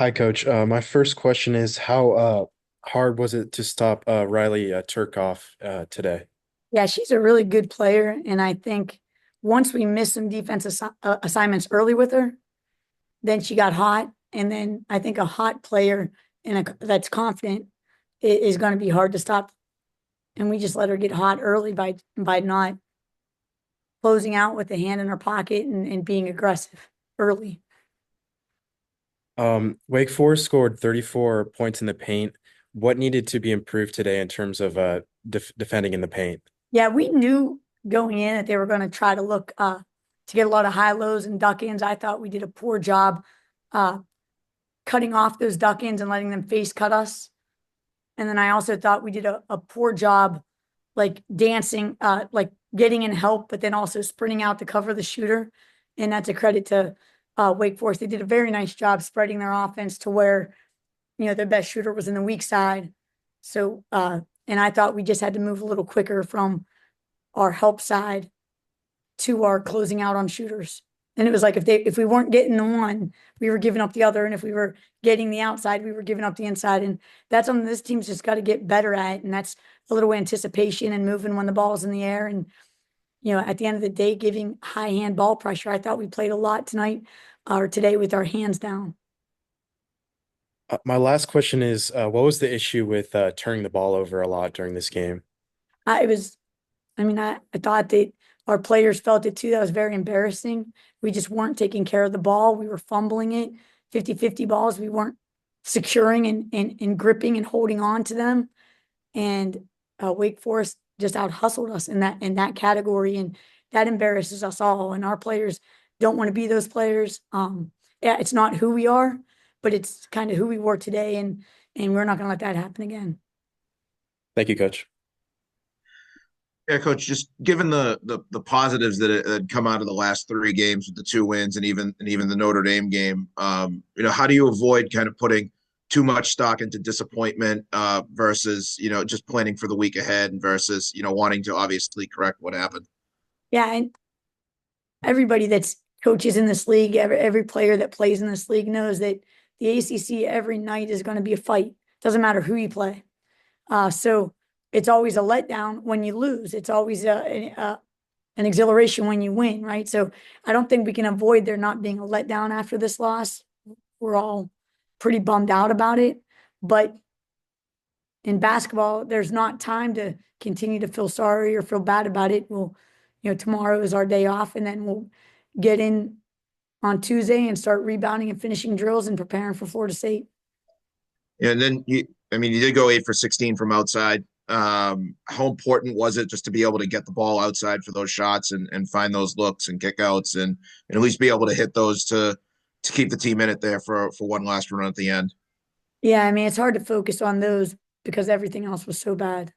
Hi, Coach. My first question is how hard was it to stop Riley Turkoff today? Yeah, she's a really good player, and I think once we missed some assignments early with her, then she got hot, and then I think a hot player that's confident is going to be hard to stop, and we just let her get hot early by not closing out with the hand in her pocket and being aggressive early. Wake Forest scored 34 points in the paint. What needed to be improved today in terms of defending in the paint? Yeah, we knew going in that they were going to try to look to get a lot of high lows and duck ins. I thought we did a poor job uh, cutting off those duck ins and letting them face cut us. And then I also thought we did a poor job like dancing, like getting in help, but then also sprinting out to cover the shooter. And that's a credit to Wake Forest. They did a very nice job spreading their offense to where, their best shooter was in the weak side. So, and I thought we just had to move a little quicker from our help side to our closing out on shooters. And it was like if we weren't getting the one, we were giving up the other. And if we were getting the outside, we were giving up the inside. And that's something this team's just got to get better at. And that's a little anticipation and moving when the ball's in the air. And, at the end of the day, giving high hand ball pressure. I thought we played a lot tonight or today with our hands down. My last question is what was the issue with turning the ball over a lot during this game? It was, I mean, I thought that our players felt it too. That was very embarrassing. We just weren't taking care of the ball. We were fumbling it, 50-50 balls. We weren't securing and gripping and holding on to them. And Wake Forest just out hustled us in that category. And that embarrasses us all. And our players don't want to be those players. Yeah, it's not who we are, but it's kind of who we were today. And we're not going to let that happen again. Thank you, Coach. Yeah, coach, just given the positives that had come out of the last three games with the two wins and even the Notre Dame game, how do you avoid kind of putting too much stock into disappointment versus just planning for the week ahead and versus wanting to obviously correct what happened? Yeah, and everybody that's coaches in this league, every player that plays in this league knows that the ACC every night is going to be a fight. Doesn't matter who you play. So it's always a letdown when you lose. It's always an exhilaration when you win, right? So I don't think we can avoid there not being a letdown after this loss. We're all pretty bummed out about it. But in basketball, there's not time to continue to feel sorry or feel bad about it. Tomorrow is our day off, and then we'll get in on Tuesday and start rebounding and finishing drills and preparing for Florida State. And then you did go 8 for 16 from outside. How important was it just to be able to get the ball outside for those shots and find those looks and kickouts and at least be able to hit those to keep the team in it there for one last run at the end? Yeah, I mean, it's hard to focus on those because everything else was so bad.